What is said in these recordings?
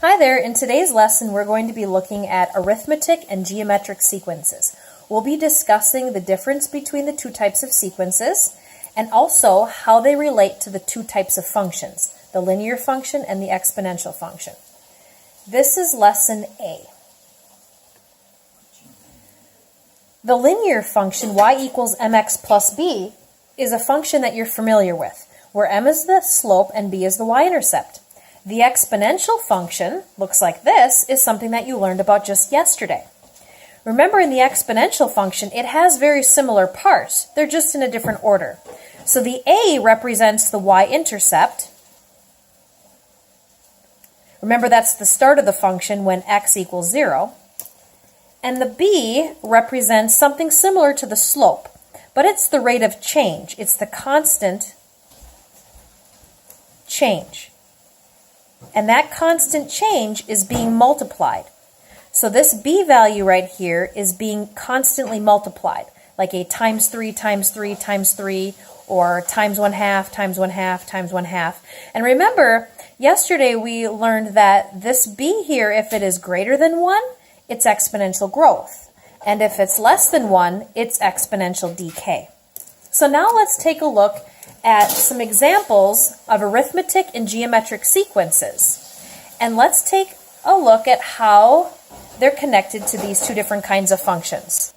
Hi there, in today's lesson we're going to be looking at arithmetic and geometric sequences. We'll be discussing the difference between the two types of sequences and also how they relate to the two types of functions, the linear function and the exponential function. This is lesson A. The linear function y equals mx plus b is a function that you're familiar with, where m is the slope and b is the y-intercept. The exponential function, looks like this, is something that you learned about just yesterday. Remember, in the exponential function, it has very similar parts. They're just in a different order. So the a represents the y-intercept. Remember, that's the start of the function when x equals 0. And the b represents something similar to the slope, but it's the rate of change. It's the constant change. And that constant change is being multiplied. So this b value right here is being constantly multiplied, like a times 3 times 3 times 3, or times 1/2 times 1/2 times 1/2. And remember, yesterday we learned that this b here, if it is greater than 1, it's exponential growth. And if it's less than 1, it's exponential decay. So now let's take a look at some examples of arithmetic and geometric sequences. And let's take a look at how they're connected to these two different kinds of functions.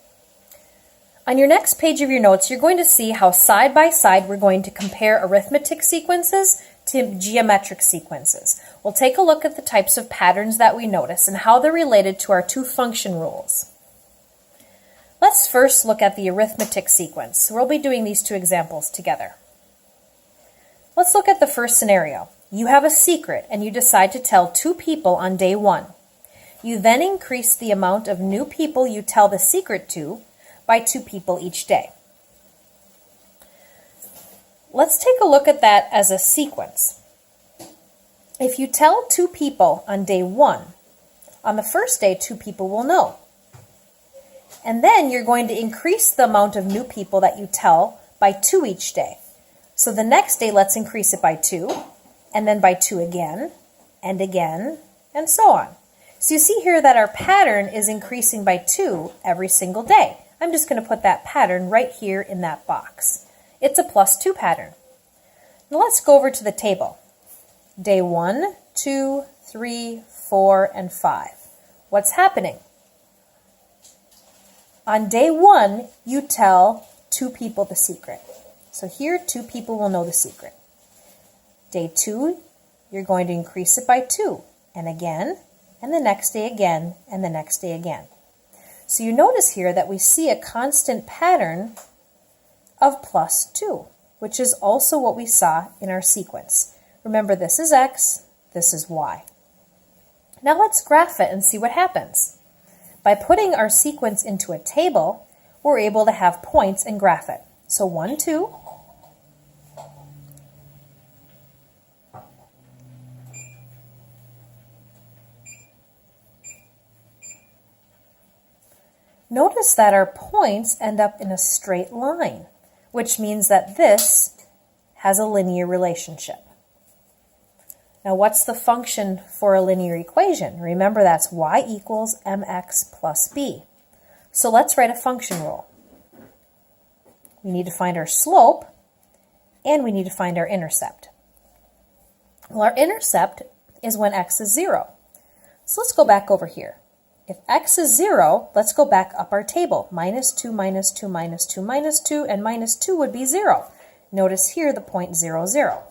On your next page of your notes, you're going to see how side by side we're going to compare arithmetic sequences to geometric sequences. We'll take a look at the types of patterns that we notice and how they're related to our two function rules. Let's first look at the arithmetic sequence. We'll be doing these two examples together. Let's look at the first scenario. You have a secret and you decide to tell 2 people on day 1. You then increase the amount of new people you tell the secret to by 2 people each day. Let's take a look at that as a sequence. If you tell 2 people on day 1, on the first day 2 people will know. And then you're going to increase the amount of new people that you tell by 2 each day. So the next day, let's increase it by 2, and then by 2 again, and so on. So you see here that our pattern is increasing by 2 every single day. I'm just going to put that pattern right here in that box. It's a plus 2 pattern. Now let's go over to the table. Day 1, 2, 3, 4, and 5. What's happening? On day 1, you tell 2 people the secret. So here, 2 people will know the secret. Day 2, you're going to increase it by 2, and again, and the next day again, and the next day again. So you notice here that we see a constant pattern of plus 2, which is also what we saw in our sequence. Remember, this is x, this is y. Now let's graph it and see what happens. By putting our sequence into a table, we're able to have points and graph it. So 1, 2. Notice that our points end up in a straight line, which means that this has a linear relationship. Now, what's the function for a linear equation? Remember, that's y equals mx plus b. So let's write a function rule. We need to find our slope, and we need to find our intercept. Well, our intercept is when x is 0. So let's go back over here. If x is 0, let's go back up our table. Minus 2, minus 2, minus 2, minus 2, and minus 2 would be 0. Notice here the point 0, 0.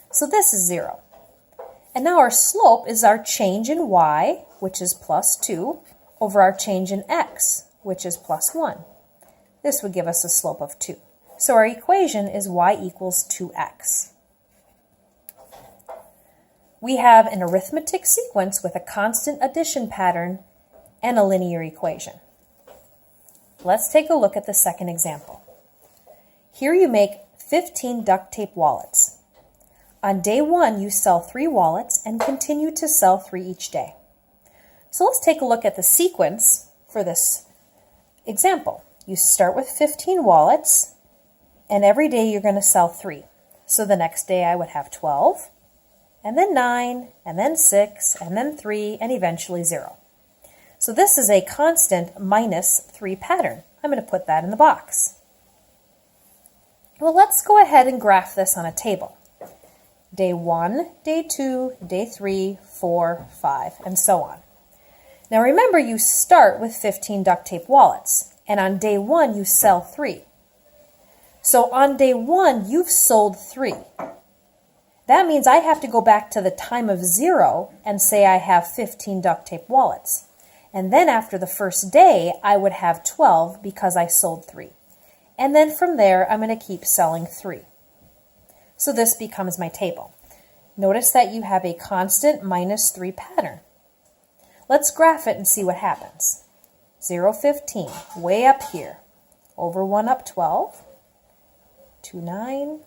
So this is 0. And now our slope is our change in y, which is plus 2, over our change in x, which is plus 1. This would give us a slope of 2. So our equation is y equals 2x. We have an arithmetic sequence with a constant addition pattern and a linear equation. Let's take a look at the second example. Here you make 15 duct tape wallets. On day 1, you sell 3 wallets and continue to sell 3 each day. So let's take a look at the sequence for this example. You start with 15 wallets, and every day you're going to sell 3. So the next day I would have 12, and then 9, and then 6, and then 3, and eventually 0. So this is a constant minus 3 pattern. I'm going to put that in the box. Well, let's go ahead and graph this on a table. Day 1, day 2, day 3, 4, 5, and so on. Now remember, you start with 15 duct tape wallets, and on day 1 you sell 3. So on day 1 you've sold 3. That means I have to go back to the time of 0 and say I have 15 duct tape wallets. And then after the first day, I would have 12 because I sold 3. And then from there, I'm going to keep selling 3. So this becomes my table. Notice that you have a constant minus 3 pattern. Let's graph it and see what happens. 0, 15, way up here. Over 1 up 12. 2, 9.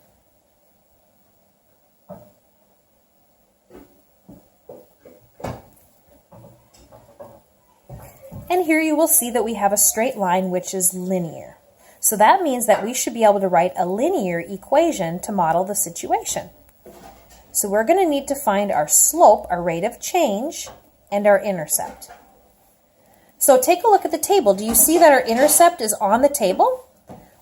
And here you will see that we have a straight line which is linear. So that means that we should be able to write a linear equation to model the situation. So we're going to need to find our slope, our rate of change, and our intercept. So take a look at the table. Do you see that our intercept is on the table?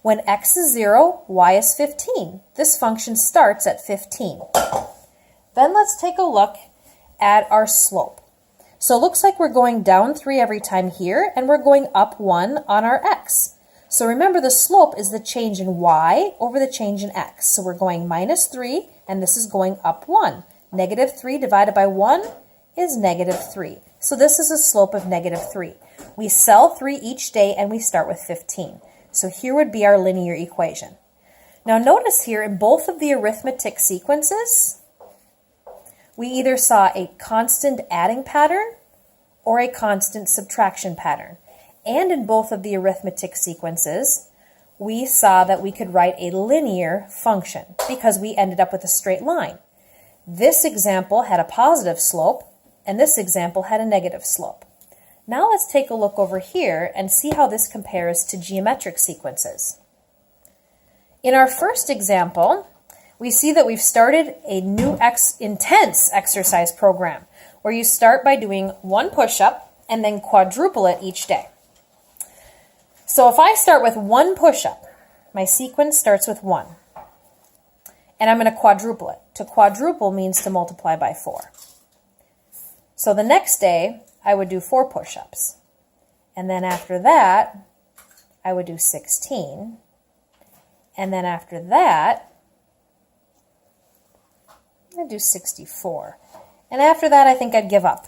When x is 0, y is 15. This function starts at 15. Then let's take a look at our slope. So it looks like we're going down 3 every time here, and we're going up 1 on our x. So remember, the slope is the change in y over the change in x. So we're going minus 3, and this is going up 1. Negative 3 divided by 1 is negative 3. So this is a slope of negative 3. We sell 3 each day, and we start with 15. So here would be our linear equation. Now notice here in both of the arithmetic sequences, we either saw a constant adding pattern or a constant subtraction pattern. And in both of the arithmetic sequences, we saw that we could write a linear function because we ended up with a straight line. This example had a positive slope, and this example had a negative slope. Now let's take a look over here and see how this compares to geometric sequences. In our first example, we see that we've started a new intense exercise program where you start by doing 1 push-up and then quadruple it each day. So if I start with 1 push-up, my sequence starts with 1. And I'm going to quadruple it. To quadruple means to multiply by 4. So the next day, I would do 4 push-ups. And then after that, I would do 16. And then after that, I'd do 64. And after that, I think I'd give up.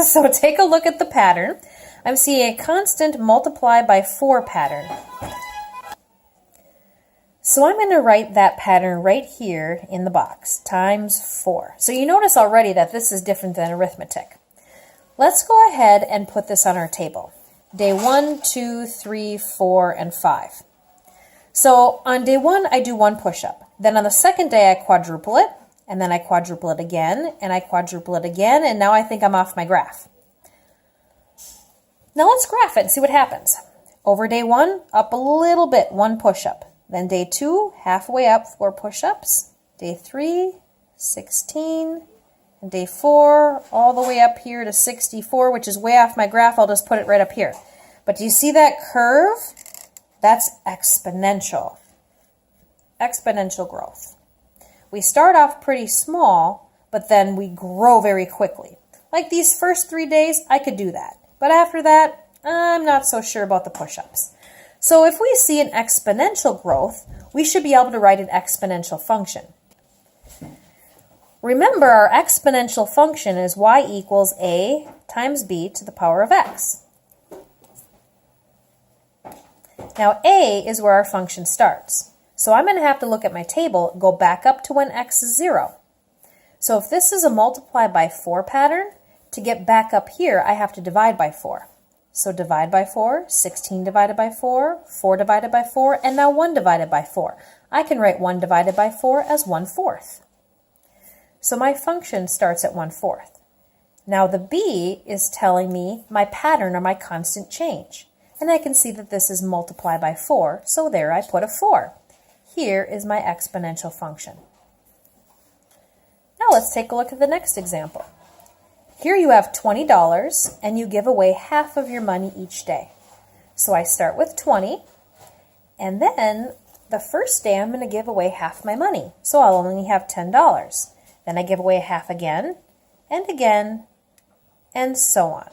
So take a look at the pattern. I'm seeing a constant multiply by 4 pattern. So I'm going to write that pattern right here in the box, times 4. So you notice already that this is different than arithmetic. Let's go ahead and put this on our table. Day 1, 2, 3, 4, and 5. So on day 1, I do 1 push-up. Then on the second day, I quadruple it, and then I quadruple it again, and I quadruple it again, and now I think I'm off my graph. Now let's graph it and see what happens. Over day 1, up a little bit, 1 push-up. Then day 2, halfway up, 4 push-ups. Day 3, 16. And day 4, all the way up here to 64, which is way off my graph. I'll just put it right up here. But do you see that curve? That's exponential. Exponential growth. We start off pretty small, but then we grow very quickly. Like these first 3 days, I could do that. But after that, I'm not so sure about the push-ups. So if we see an exponential growth, we should be able to write an exponential function. Remember, our exponential function is y equals a times b to the power of x. Now a is where our function starts. So I'm going to have to look at my table, go back up to when x is 0. So if this is a multiply by 4 pattern, to get back up here, I have to divide by 4. So divide by 4, 16 divided by 4, 4 divided by 4, and now 1 divided by 4. I can write 1 divided by 4 as 1/4. So my function starts at 1/4. Now the b is telling me my pattern or my constant change. And I can see that this is multiply by 4, so there I put a 4. Here is my exponential function. Now let's take a look at the next example. Here you have $20 and you give away half of your money each day. So I start with 20, and then the first day I'm going to give away half my money. So I'll only have $10. Then I give away half again, and so on.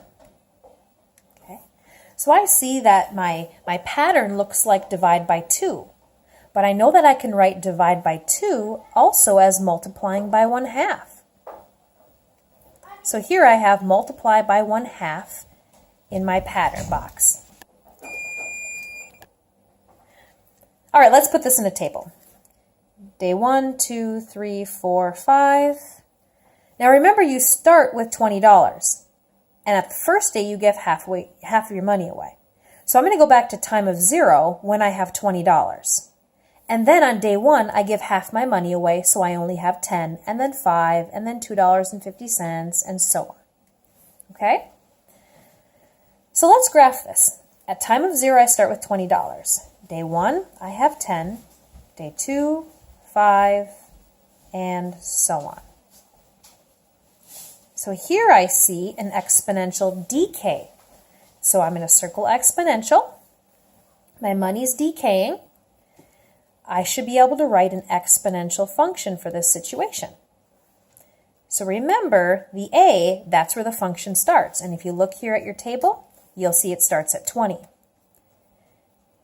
Okay. So I see that my pattern looks like divide by 2. But I know that I can write divide by 2 also as multiplying by 1/2. So here I have multiply by 1/2 in my pattern box. All right, let's put this in a table. Day 1, 2, 3, 4, 5. Now remember, you start with $20. And at the first day, you give half of your money away. So I'm going to go back to time of 0 when I have $20. And then on day 1, I give half my money away, so I only have 10, and then 5, and then $2.50, and so on. Okay? So let's graph this. At time of 0, I start with $20. Day 1, I have 10. Day 2, 5, and so on. So here I see an exponential decay. So I'm going to circle exponential. My money's decaying. I should be able to write an exponential function for this situation. So remember, the A, that's where the function starts. And if you look here at your table, you'll see it starts at 20.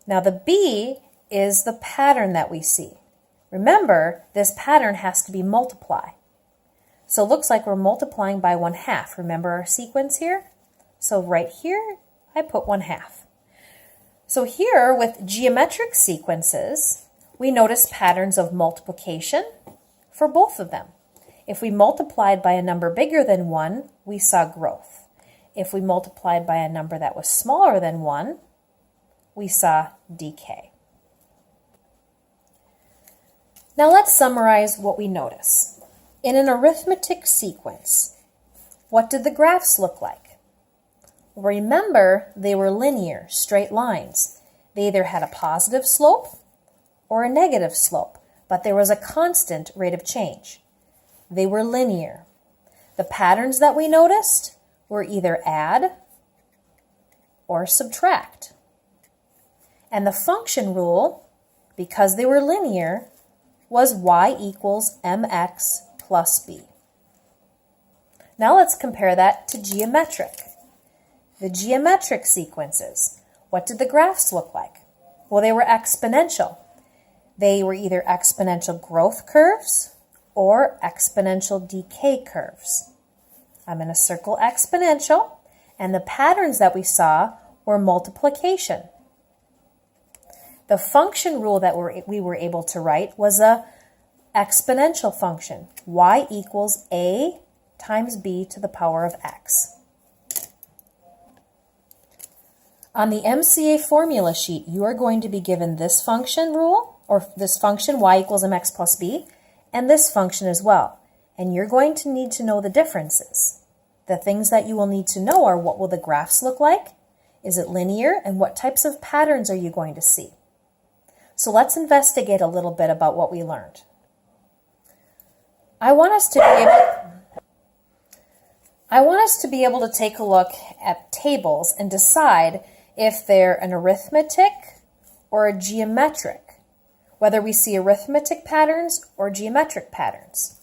Now the B is the pattern that we see. Remember, this pattern has to be multiply. So it looks like we're multiplying by 1/2. Remember our sequence here? So right here, I put 1/2. So here with geometric sequences, we notice patterns of multiplication for both of them. If we multiplied by a number bigger than 1, we saw growth. If we multiplied by a number that was smaller than 1, we saw decay. Now let's summarize what we notice. In an arithmetic sequence, what did the graphs look like? Remember, they were linear, straight lines. They either had a positive slope or a negative slope, but there was a constant rate of change. They were linear. The patterns that we noticed were either add or subtract. And the function rule, because they were linear, was y equals mx plus b. Now let's compare that to geometric. The geometric sequences, what did the graphs look like? Well, they were exponential. They were either exponential growth curves or exponential decay curves. I'm going to circle exponential, and the patterns that we saw were multiplication. The function rule that we were able to write was a exponential function, y equals a times b to the power of x. On the MCA formula sheet, you are going to be given this function rule, or this function, y equals mx plus b, and this function as well. And you're going to need to know the differences. The things that you will need to know are, what will the graphs look like? Is it linear? And what types of patterns are you going to see? So let's investigate a little bit about what we learned. I want us to be able to take a look at tables and decide if they're an arithmetic or a geometric, whether we see arithmetic patterns or geometric patterns.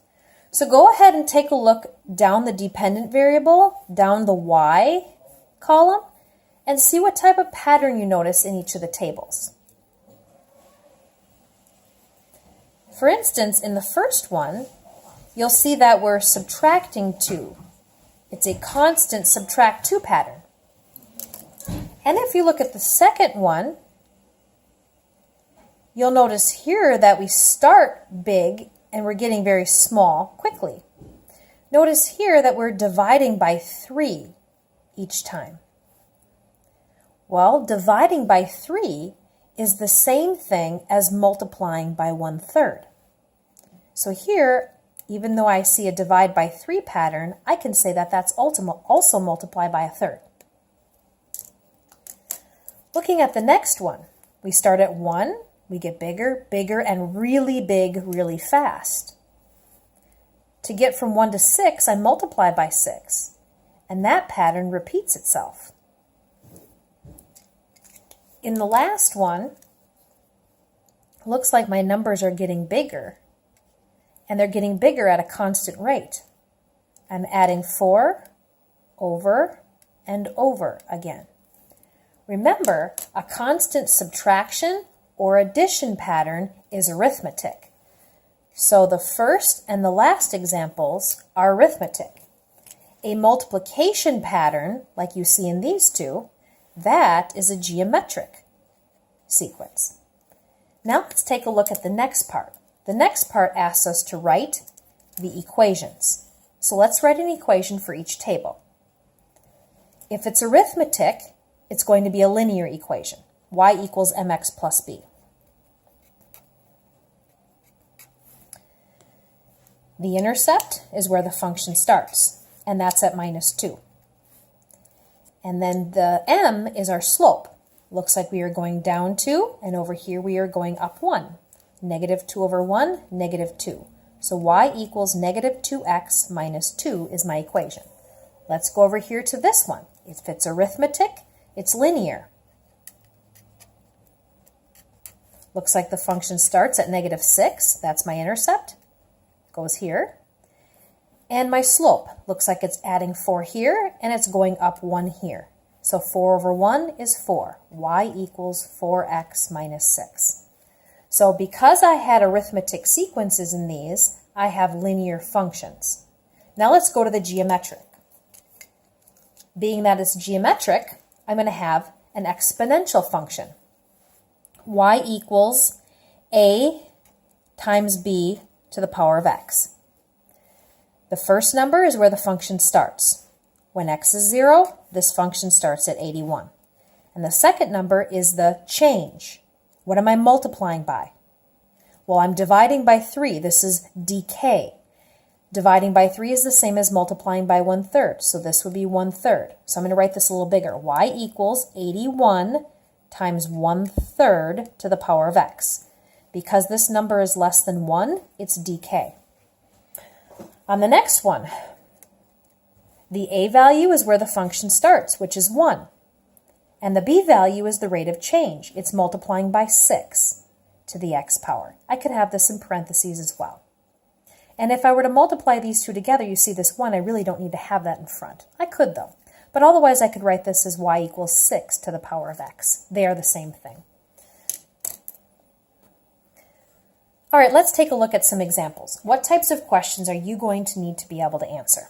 So go ahead and take a look down the dependent variable, down the y column, and see what type of pattern you notice in each of the tables. For instance, in the first one, you'll see that we're subtracting 2. It's a constant subtract 2 pattern. And if you look at the second one, you'll notice here that we start big and we're getting very small quickly. Notice here that we're dividing by 3 each time. Well, dividing by 3 is the same thing as multiplying by 1/3. So here, even though I see a divide by 3 pattern, I can say that that's also multiply by 1/3. Looking at the next one, we start at 1, we get bigger, bigger, and really big really fast. To get from 1 to 6, I multiply by 6. And that pattern repeats itself. In the last one, looks like my numbers are getting bigger, and they're getting bigger at a constant rate. I'm adding 4 over and over again. Remember, a constant subtraction or addition pattern is arithmetic. So the first and the last examples are arithmetic. A multiplication pattern, like you see in these two, that is a geometric sequence. Now let's take a look at the next part. The next part asks us to write the equations. So let's write an equation for each table. If it's arithmetic, it's going to be a linear equation. Y equals mx plus b. The intercept is where the function starts, and that's at -2. And then the m is our slope. Looks like we are going down 2, and over here we are going up 1. -2 over 1, -2. So y equals -2x minus 2 is my equation. Let's go over here to this one. If it's arithmetic, it's linear. Looks like the function starts at -6. That's my intercept. Goes here. And my slope looks like it's adding 4 here, and it's going up 1 here. So 4 over 1 is 4. Y equals 4x minus 6. So because I had arithmetic sequences in these, I have linear functions. Now let's go to the geometric. Being that it's geometric, I'm going to have an exponential function. Y equals a times b to the power of x. The first number is where the function starts. When x is 0, this function starts at 81. And the second number is the change. What am I multiplying by? Well, I'm dividing by 3. This is decay. Dividing by 3 is the same as multiplying by 1/3. So this would be 1/3. So I'm going to write this a little bigger. Y equals 81 times 1/3 to the power of x. Because this number is less than 1, it's decay. On the next one, the a value is where the function starts, which is 1. And the b value is the rate of change. It's multiplying by 6 to the x power. I could have this in parentheses as well. And if I were to multiply these two together, you see this 1, I really don't need to have that in front. I could though. But otherwise I could write this as y equals 6 to the power of x. They are the same thing. All right, let's take a look at some examples. What types of questions are you going to need to be able to answer?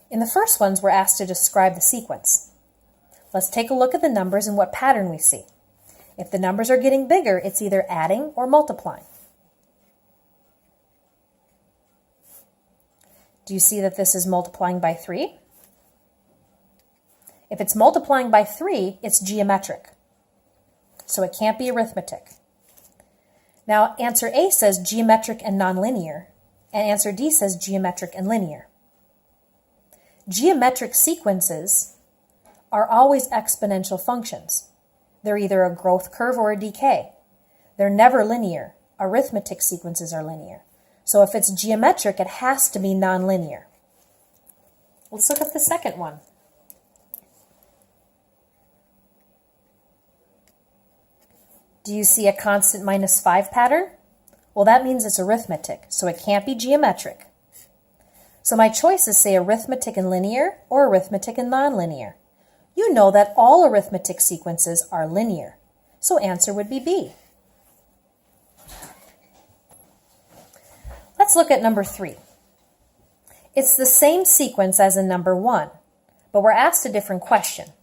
In the first ones, we're asked to describe the sequence. Let's take a look at the numbers and what pattern we see. If the numbers are getting bigger, it's either adding or multiplying. Do you see that this is multiplying by 3? If it's multiplying by 3, it's geometric. So it can't be arithmetic. Now, answer A says geometric and nonlinear, and answer D says geometric and linear. Geometric sequences are always exponential functions. They're either a growth curve or a decay. They're never linear. Arithmetic sequences are linear. So if it's geometric, it has to be nonlinear. Let's look at the second one. Do you see a constant -5 pattern? Well, that means it's arithmetic, so it can't be geometric. So my choices say arithmetic and linear or arithmetic and nonlinear. You know that all arithmetic sequences are linear, so answer would be B. Let's look at number 3. It's the same sequence as in number 1, but we're asked a different question.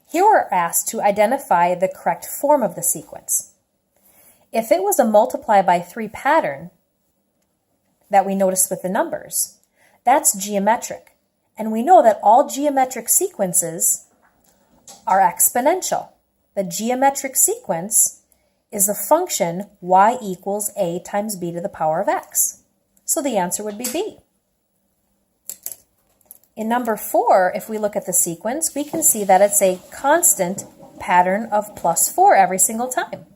Here we're asked to identify the correct form of the sequence. If it was a multiply by 3 pattern that we noticed with the numbers, that's geometric. And we know that all geometric sequences are exponential. The geometric sequence is a function y equals a times b to the power of x. So the answer would be B. In number 4, if we look at the sequence, we can see that it's a constant pattern of +4 every single time.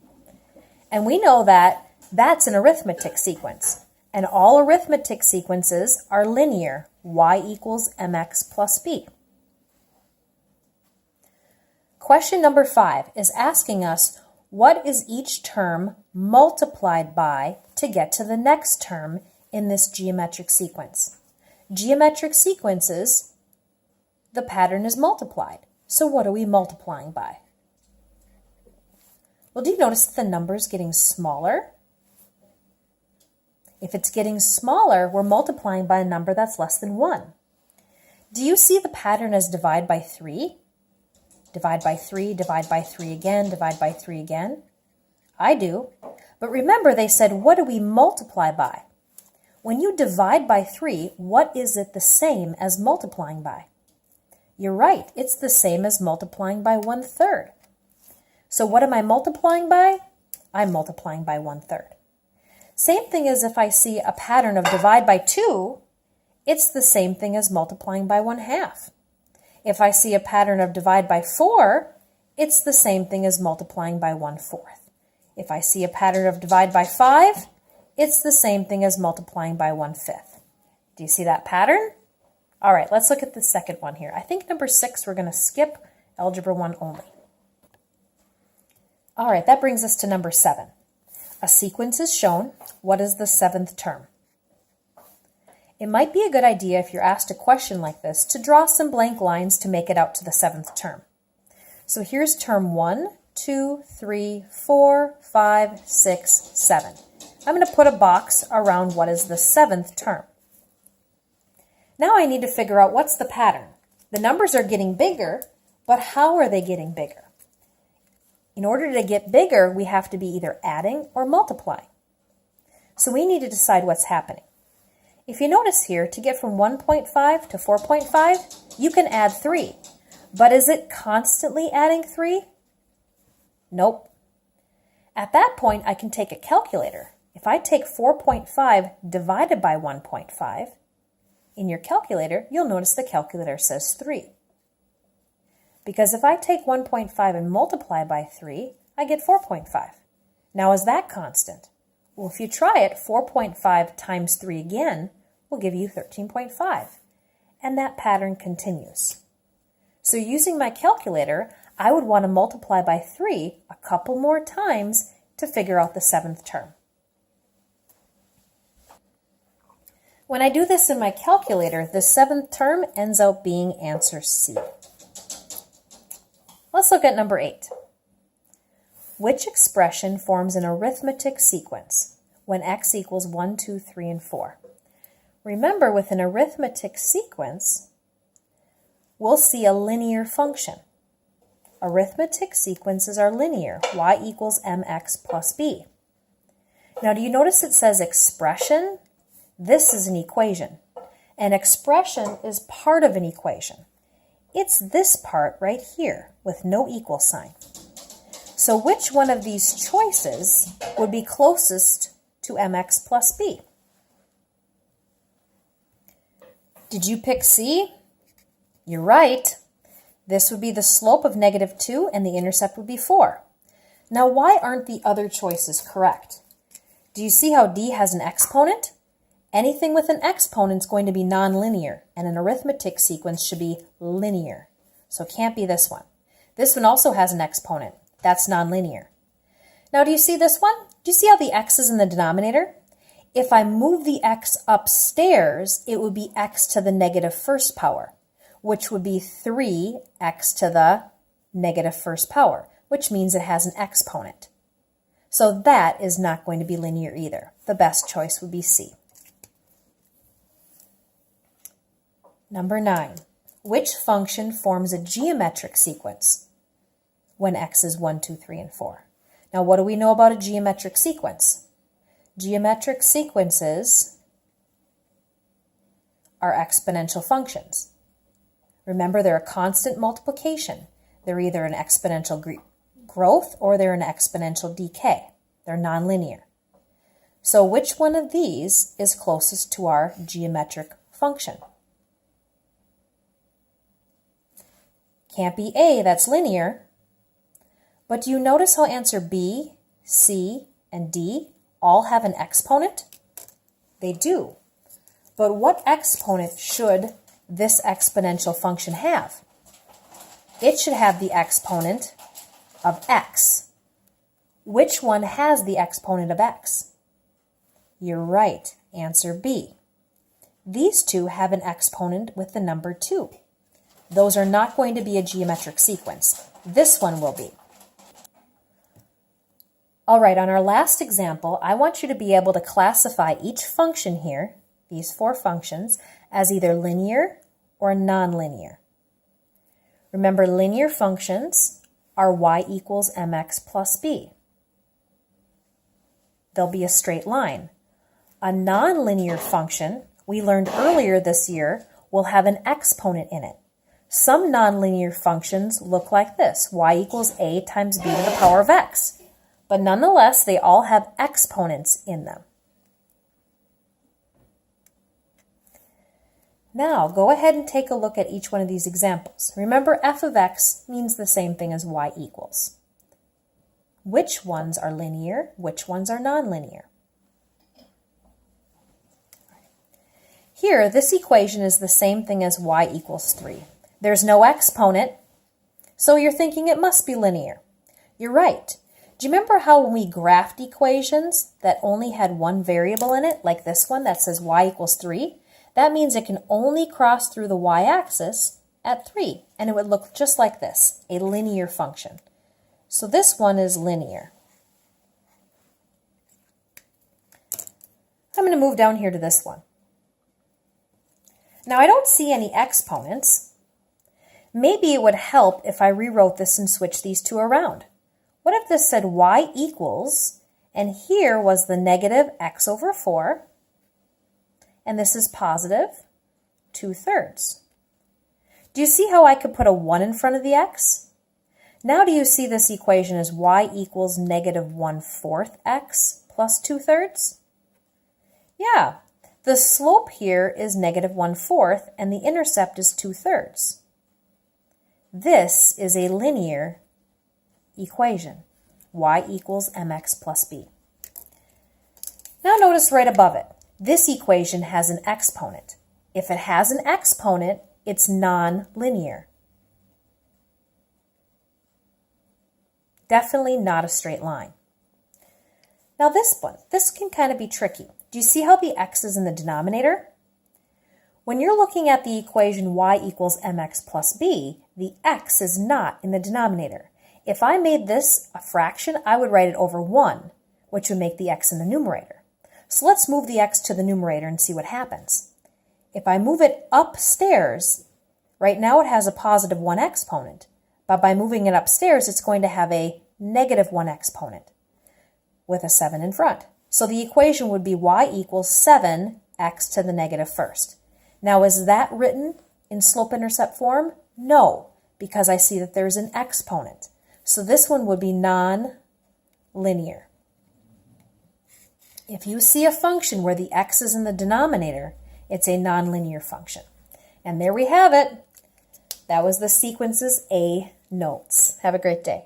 And we know that that's an arithmetic sequence. And all arithmetic sequences are linear, y equals mx plus b. Question number 5 is asking us, what is each term multiplied by to get to the next term in this geometric sequence? Geometric sequences, the pattern is multiplied. So what are we multiplying by? Well, do you notice that the number is getting smaller? If it's getting smaller, we're multiplying by a number that's less than 1. Do you see the pattern as divide by 3? Divide by 3, divide by 3 again, divide by 3 again? I do. But remember, they said, what do we multiply by? When you divide by 3, what is it the same as multiplying by? You're right, it's the same as multiplying by 1/3. So what am I multiplying by? I'm multiplying by 1/3. Same thing as if I see a pattern of divide by 2, it's the same thing as multiplying by 1/2. If I see a pattern of divide by 4, it's the same thing as multiplying by 1/4. If I see a pattern of divide by 5, it's the same thing as multiplying by 1/5. Do you see that pattern? All right, let's look at the second one here. I think number 6, we're going to skip Algebra 1 only. All right, that brings us to number 7. A sequence is shown. What is the 7th term? It might be a good idea if you're asked a question like this to draw some blank lines to make it out to the 7th term. So here's term 1, 2, 3, 4, 5, 6, 7. I'm going to put a box around what is the 7th term. Now I need to figure out what's the pattern. The numbers are getting bigger, but how are they getting bigger? In order to get bigger, we have to be either adding or multiplying. So we need to decide what's happening. If you notice here, to get from 1.5 to 4.5, you can add 3. But is it constantly adding 3? Nope. At that point, I can take a calculator. If I take 4.5 divided by 1.5, in your calculator, you'll notice the calculator says 3. Because if I take 1.5 and multiply by 3, I get 4.5. Now, is that constant? Well, if you try it, 4.5 times 3 again will give you 13.5. And that pattern continues. So using my calculator, I would want to multiply by 3 a couple more times to figure out the 7th term. When I do this in my calculator, the 7th term ends up being answer C. Let's look at number 8. Which expression forms an arithmetic sequence when x equals 1, 2, 3, and 4? Remember, with an arithmetic sequence, we'll see a linear function. Arithmetic sequences are linear, y equals mx plus b. Now, do you notice it says expression? This is an equation. An expression is part of an equation. It's this part right here with no equal sign. So which one of these choices would be closest to mx plus b? Did you pick C? You're right. This would be the slope of -2 and the intercept would be 4. Now, why aren't the other choices correct? Do you see how D has an exponent? Anything with an exponent is going to be nonlinear, and an arithmetic sequence should be linear. So it can't be this one. This one also has an exponent. That's nonlinear. Now, do you see this one? Do you see how the x is in the denominator? If I move the x upstairs, it would be x to the -1st power, which would be 3x to the -1st power, which means it has an exponent. So that is not going to be linear either. The best choice would be C. Number 9, which function forms a geometric sequence when x is 1, 2, 3, and 4? Now, what do we know about a geometric sequence? Geometric sequences are exponential functions. Remember, they're a constant multiplication. They're either an exponential growth or they're an exponential decay. They're nonlinear. So which one of these is closest to our geometric function? Can't be A, that's linear. But do you notice how answer B, C, and D all have an exponent? They do. But what exponent should this exponential function have? It should have the exponent of x. Which one has the exponent of x? You're right. Answer B. These two have an exponent with the number 2. Those are not going to be a geometric sequence. This one will be. All right, on our last example, I want you to be able to classify each function here, these 4 functions, as either linear or nonlinear. Remember, linear functions are y equals mx plus b. They'll be a straight line. A nonlinear function, we learned earlier this year, will have an exponent in it. Some nonlinear functions look like this, y equals a times b to the power of x. But nonetheless, they all have exponents in them. Now, go ahead and take a look at each one of these examples. Remember, f of x means the same thing as y equals. Which ones are linear? Which ones are nonlinear? Here, this equation is the same thing as y equals 3. There's no exponent, so you're thinking it must be linear. You're right. Do you remember how when we graphed equations that only had one variable in it, like this one that says y equals 3? That means it can only cross through the y-axis at 3, and it would look just like this, a linear function. So this one is linear. I'm going to move down here to this one. Now I don't see any exponents. Maybe it would help if I rewrote this and switched these two around. What if this said y equals, and here was the negative x over 4, and this is positive 2/3. Do you see how I could put a 1 in front of the x? Now do you see this equation as y equals negative 1/4 x plus 2/3? Yeah, the slope here is negative 1/4, and the intercept is 2/3. This is a linear equation, y equals mx plus b. Now notice right above it, this equation has an exponent. If it has an exponent, it's non-linear. Definitely not a straight line. Now this one, this can kind of be tricky. Do you see how the x is in the denominator? When you're looking at the equation y equals mx plus b, the x is not in the denominator. If I made this a fraction, I would write it over 1, which would make the x in the numerator. So let's move the x to the numerator and see what happens. If I move it upstairs, right now it has a positive 1 exponent, but by moving it upstairs, it's going to have a negative 1 exponent with a 7 in front. So the equation would be y equals 7x to the negative first. Now, is that written in slope-intercept form? No, because I see that there's an exponent. So this one would be non-linear. If you see a function where the x is in the denominator, it's a nonlinear function. And there we have it. That was the sequences A notes. Have a great day.